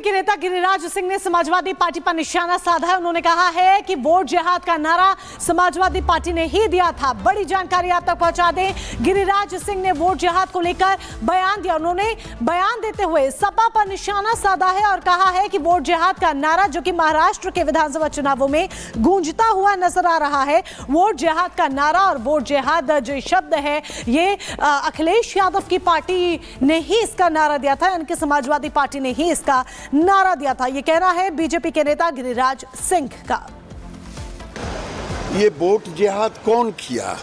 के नेता गिरिराज सिंह ने समाजवादी पार्टी पर निशाना साधा है। उन्होंने कहा है कि वोट जिहाद का नारा समाजवादी पार्टी ने ही दिया था। बड़ी जानकारी आप तक पहुंचा दें, गिरिराज सिंह ने वोट जिहाद को लेकर बयान दिया। उन्होंने बयान देते हुए सपा पर निशाना साधा है और कहा है कि वोट जिहाद का नारा जो कि महाराष्ट्र के विधानसभा चुनावों में गूंजता हुआ नजर आ रहा है, वोट जिहाद का नारा और वोट जिहाद जो शब्द है ये अखिलेश यादव की पार्टी ने ही इसका नारा दिया था, यानी कि समाजवादी पार्टी ने ही इसका नारा दिया था। ये कहना है बीजेपी के नेता गिरिराज सिंह का। ये वोट जिहाद कौन किया?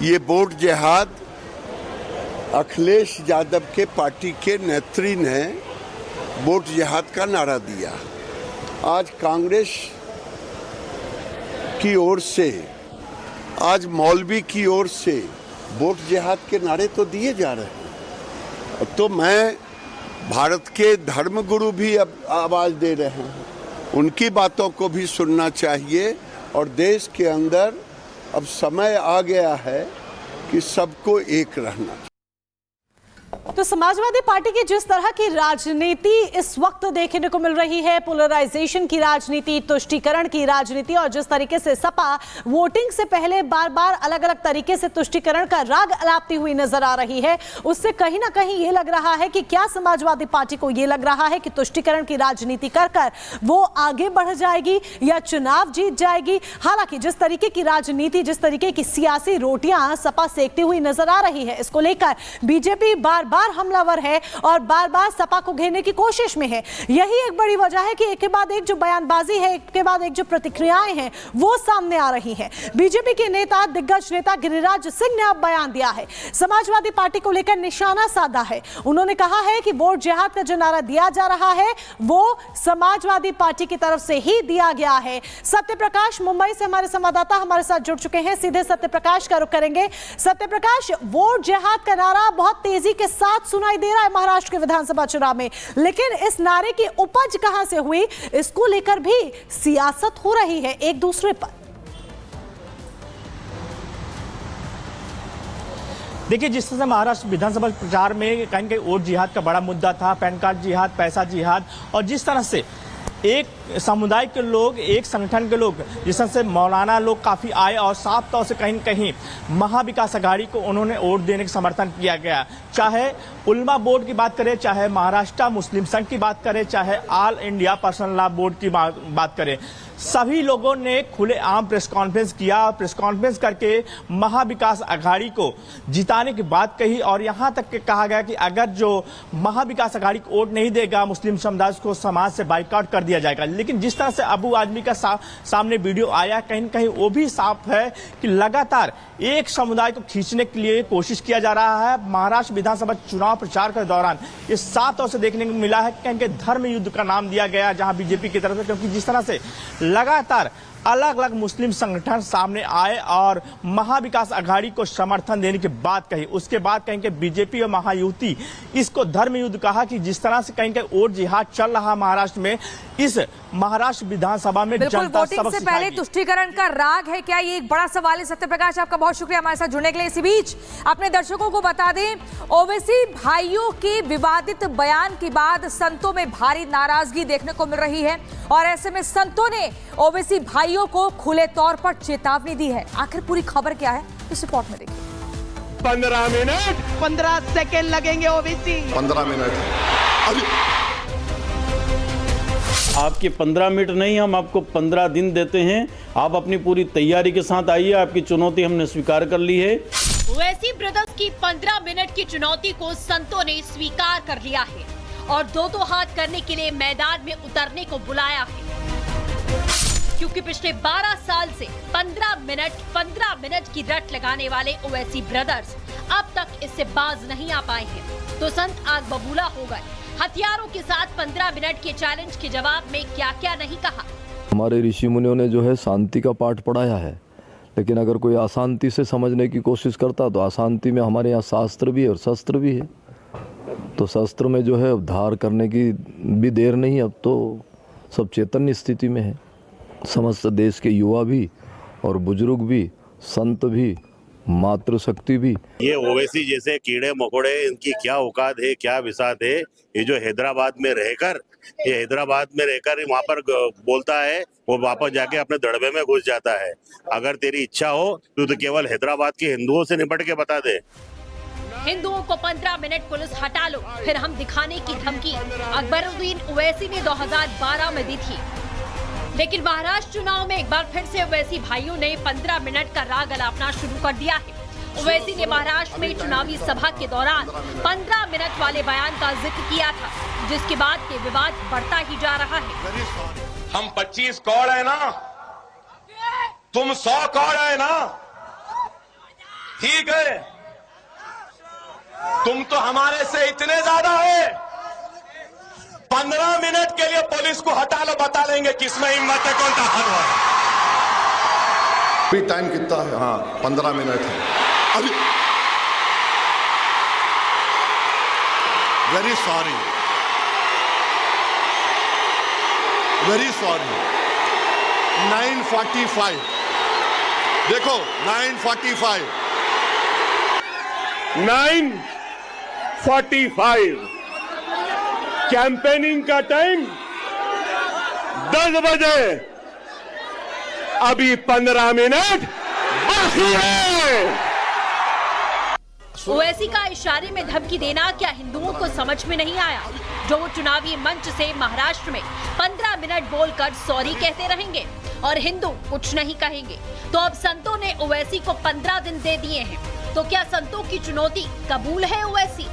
ये वोट जिहाद अखिलेश यादव के पार्टी के नेत्री ने वोट जिहाद का नारा दिया। आज कांग्रेस की ओर से, आज मौलवी की ओर से वोट जिहाद के नारे तो दिए जा रहे हैं, तो मैं भारत के धर्मगुरु भी अब आवाज दे रहे हैं, उनकी बातों को भी सुनना चाहिए। और देश के अंदर अब समय आ गया है कि सबको एक रहना। तो समाजवादी पार्टी की जिस तरह की राजनीति इस वक्त देखने को मिल रही है, पोलराइजेशन की राजनीति, तुष्टीकरण की राजनीति, और जिस तरीके से सपा वोटिंग से पहले बार बार अलग अलग तरीके से तुष्टीकरण का राग अलापती हुई नजर आ रही है, उससे कहीं ना कहीं ये लग रहा है कि क्या समाजवादी पार्टी को ये लग रहा है कि तुष्टीकरण की राजनीति कर कर वो आगे बढ़ जाएगी या चुनाव जीत जाएगी। हालांकि जिस तरीके की राजनीति, जिस तरीके की सियासी रोटियां सपा सेकती हुई नजर आ रही है, इसको लेकर बीजेपी बार बार हमलावर है और बार बार सपा को घेरने की कोशिश में है। यही एक बड़ी वजह है कि एक के बाद एक जो बयानबाजी है, एक के बाद एक जो प्रतिक्रियाएं हैं वो सामने आ रही हैं। बीजेपी के नेता, दिग्गज नेता गिरिराज सिंह ने अब बयान दिया है, समाजवादी पार्टी को लेकर निशाना साधा है। उन्होंने कहा है कि वोट जिहाद का जो नारा दिया जा रहा है वो समाजवादी पार्टी की तरफ से ही दिया गया है। सत्यप्रकाश मुंबई से हमारे संवाददाता हमारे साथ जुड़ चुके हैं, सीधे सत्यप्रकाश का रुख करेंगे। सत्यप्रकाश, वोट जिहाद का नारा बहुत तेजी के साथ सुनाई दे रहा है महाराष्ट्र के विधानसभा चुनाव में, लेकिन इस नारे की उपज कहां से हुई, इसको लेकर भी सियासत हो रही है एक दूसरे पर। देखिए, जिस तरह से महाराष्ट्र विधानसभा प्रचार में कहीं कहीं वोट जिहाद का बड़ा मुद्दा था, पैन कार्ड जिहाद, पैसा जिहाद, और जिस तरह से एक समुदाय के लोग, एक संगठन के लोग, जिस तरह से मौलाना लोग काफ़ी आए और साफ तौर से कहीं कहीं महाविकास अघाड़ी को उन्होंने वोट देने का समर्थन किया गया। चाहे उल्मा बोर्ड की बात करें, चाहे महाराष्ट्र मुस्लिम संघ की बात करें, चाहे all India personal law board की बात करें, सभी लोगों ने खुलेआम प्रेस कॉन्फ्रेंस किया। प्रेस कॉन्फ्रेंस करके महाविकास अघाड़ी को जिताने की बात कही और यहां तक के कहा गया कि अगर जो महाविकास अघाड़ी को वोट नहीं देगा, मुस्लिम समुदाय को समाज से बाइकआउट कर दिया जाएगा। लेकिन जिस तरह से अबू आजमी का सामने वीडियो आया, कहीं न कहीं वो भी साफ है कि लगातार एक समुदाय को खींचने के लिए कोशिश किया जा रहा है। महाराष्ट्र विधानसभा चुनाव प्रचार के दौरान ये साफ तौर से देखने को मिला है कि धर्म युद्ध का नाम दिया गया जहां बीजेपी की तरफ से, क्योंकि जिस तरह से लगातार अलग अलग मुस्लिम संगठन सामने आए और महाविकास अघाड़ी को समर्थन देने की बात कही, उसके बाद कहीं के बीजेपी और महायुति इसको धर्म युद्ध कहा कि जिस तरह से कहीं के वोट जिहाद चल रहा महाराष्ट्र में, इस महाराष्ट्र विधानसभा में जनता वोटिंग से पहले तुष्टीकरण का राग है क्या, ये एक बड़ा सवाल है। सत्यप्रकाश, आपका बहुत शुक्रिया हमारे साथ जुड़ने के लिए। इसी बीच अपने दर्शकों को बता दें, ओवैसी भाइयों के विवादित बयान के बाद संतों में भारी नाराजगी देखने को मिल रही है और ऐसे में संतों ने ओवैसी भाइयों को खुले तौर पर चेतावनी दी है। आखिर पूरी खबर क्या है, इस रिपोर्ट में देखिए। 15 मिनट 15 सेकेंड लगेंगे ओवैसी। 15 मिनट अभी आपके 15 मिनट नहीं, हम आपको 15 दिन देते हैं। आप अपनी पूरी तैयारी के साथ आइए, आपकी चुनौती हमने स्वीकार कर ली है। ओवैसी ब्रदर्स की 15 मिनट की चुनौती को संतों ने स्वीकार कर लिया है और दो हाथ करने के लिए मैदान में उतरने को बुलाया है, क्योंकि पिछले 12 साल से 15 मिनट की रट लगाने वाले ओवैसी ब्रदर्स अब तक इससे बाज नहीं आ पाए हैं। तो संत आग बबूला हो गए, हथियारों के साथ 15 मिनट के चैलेंज के जवाब में क्या क्या नहीं कहा। हमारे ऋषि मुनियों ने जो है शांति का पाठ पढ़ाया है, लेकिन अगर कोई अशांति से समझने की कोशिश करता तो अशांति में हमारे यहाँ शास्त्र भी है और शस्त्र भी है। तो शस्त्र में जो है उद्धार करने की भी देर नहीं, अब तो सब चैतन्य स्थिति में है। समस्त देश के युवा भी और बुजुर्ग भी, संत भी, मातृशक्ति भी। ये ओवैसी जैसे कीड़े मकोड़े, इनकी क्या औकात है, क्या विसात है, ये जो हैदराबाद में रहकर ये हैदराबाद में रहकर ही वहाँ पर बोलता है, वो वापस जाके अपने दड़बे में घुस जाता है। अगर तेरी इच्छा हो तो केवल हैदराबाद के हिंदुओं से निपट के बता दे। हिंदुओं को 15 मिनट पुलिस हटा लो फिर हम दिखाने की धमकी अकबरुद्दीन ओवैसी ने 2012 में दी थी। लेकिन महाराष्ट्र चुनाव में एक बार फिर से ओवैसी भाइयों ने 15 मिनट का राग अलापना शुरू कर दिया है। ओवैसी ने महाराष्ट्र में चुनावी सभा के दौरान 15 मिनट वाले बयान का जिक्र किया था, जिसके बाद ये विवाद बढ़ता ही जा रहा है। हम 25 कौड़ है ना, तुम 100 कौड़ है ना, ठीक है, तुम तो हमारे से इतने ज्यादा है। 15 मिनट के लिए पुलिस को हटा लो, बता लेंगे किसमें हिम्मत है, कौन ताकत है। अभी टाइम कितना है? हाँ 15 मिनट है अभी। Very sorry, very sorry. 9:45 देखो 9:45 9:45 कैंपेनिंग का टाइम 10 बजे, अभी 15 मिनट बाकी है। ओवैसी का इशारे में धमकी देना क्या हिंदुओं को समझ में नहीं आया, जो वो चुनावी मंच से महाराष्ट्र में 15 मिनट बोलकर सॉरी कहते रहेंगे और हिंदू कुछ नहीं कहेंगे। तो अब संतों ने ओवैसी को 15 दिन दे दिए हैं, तो क्या संतों की चुनौती कबूल है ओवैसी?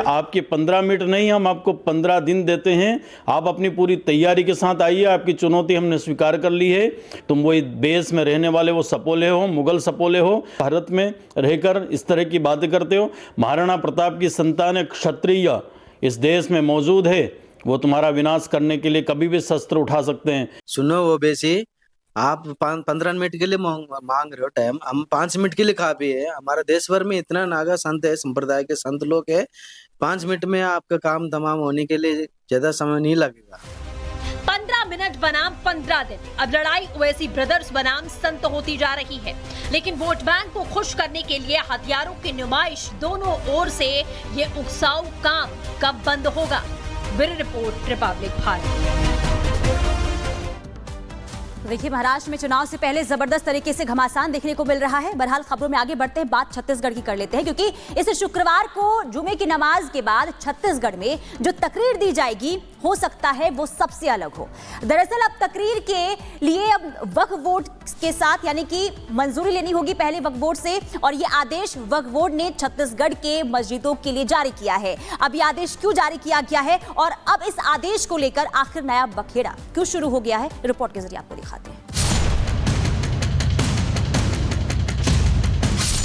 आपके 15 मिनट नहीं, हम आपको 15 दिन देते हैं। आप अपनी पूरी तैयारी के साथ आइए, आपकी चुनौती हमने स्वीकार कर ली है। तुम वही देश में रहने वाले वो सपोले हो, मुगल सपोले हो, भारत में रहकर इस तरह की बातें करते हो। महाराणा प्रताप की संतान क्षत्रिय इस देश में मौजूद है, वो तुम्हारा विनाश करने के लिए कभी भी शस्त्र उठा सकते हैं। सुनो ओवैसी, आप 15 मिनट के लिए मांग रहे हो टाइम, हम 5 मिनट के लिए काफी है। हमारे देश भर में इतना नागा संत है, संप्रदाय के संत लोग है, 5 मिनट में आपका काम तमाम होने के लिए ज्यादा समय नहीं लगेगा। 15 मिनट बनाम 15 दिन, अब लड़ाई ओवैसी ब्रदर्स बनाम संत होती जा रही है। लेकिन वोट बैंक को खुश करने के लिए हथियारों की नुमाइश दोनों ओर से, ये उकसाऊ काम कब बंद होगा? Bureau report, Republic Bharat. देखिए, महाराष्ट्र में चुनाव से पहले जबरदस्त तरीके से घमासान देखने को मिल रहा है। बहरहाल खबरों में आगे बढ़ते हैं, बात छत्तीसगढ़ की कर लेते हैं, क्योंकि इस शुक्रवार को जुमे की नमाज के बाद छत्तीसगढ़ में जो तकरीर दी जाएगी हो सकता है वो सबसे अलग हो। दरअसल अब तकरीर के लिए अब वक्फ बोर्ड के साथ यानी कि मंजूरी लेनी होगी पहले वक्फ बोर्ड से, और ये आदेश वक्फ बोर्ड ने छत्तीसगढ़ के मस्जिदों के लिए जारी किया है। अब ये आदेश क्यों जारी किया गया है और अब इस आदेश को लेकर आखिर नया बखेड़ा क्यों शुरू हो गया है, रिपोर्ट के जरिए आपको दिखाते हैं।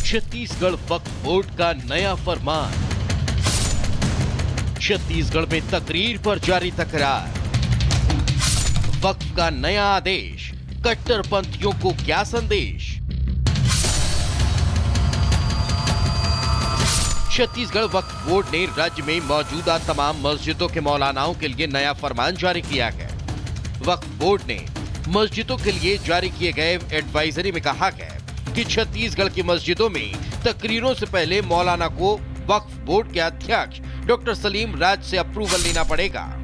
छत्तीसगढ़ वक्फ बोर्ड का नया फरमान, छत्तीसगढ़ में तकरीर पर जारी तकरार, वक्फ का नया आदेश, कट्टरपंथियों को क्या संदेश? छत्तीसगढ़ वक्फ बोर्ड ने राज्य में मौजूदा तमाम मस्जिदों के मौलानाओं के लिए नया फरमान जारी किया है। वक्फ बोर्ड ने मस्जिदों के लिए जारी किए गए एडवाइजरी में कहा गया कि छत्तीसगढ़ की मस्जिदों में तकरीरों से पहले मौलाना को वक्फ बोर्ड के अध्यक्ष डॉक्टर सलीम राज से अप्रूवल लेना पड़ेगा।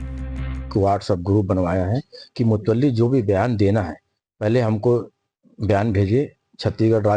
व्हाट्सएप ग्रुप बनवाया है कि मुतल्ली जो भी बयान देना है पहले हमको बयान भेजे छत्तीसगढ़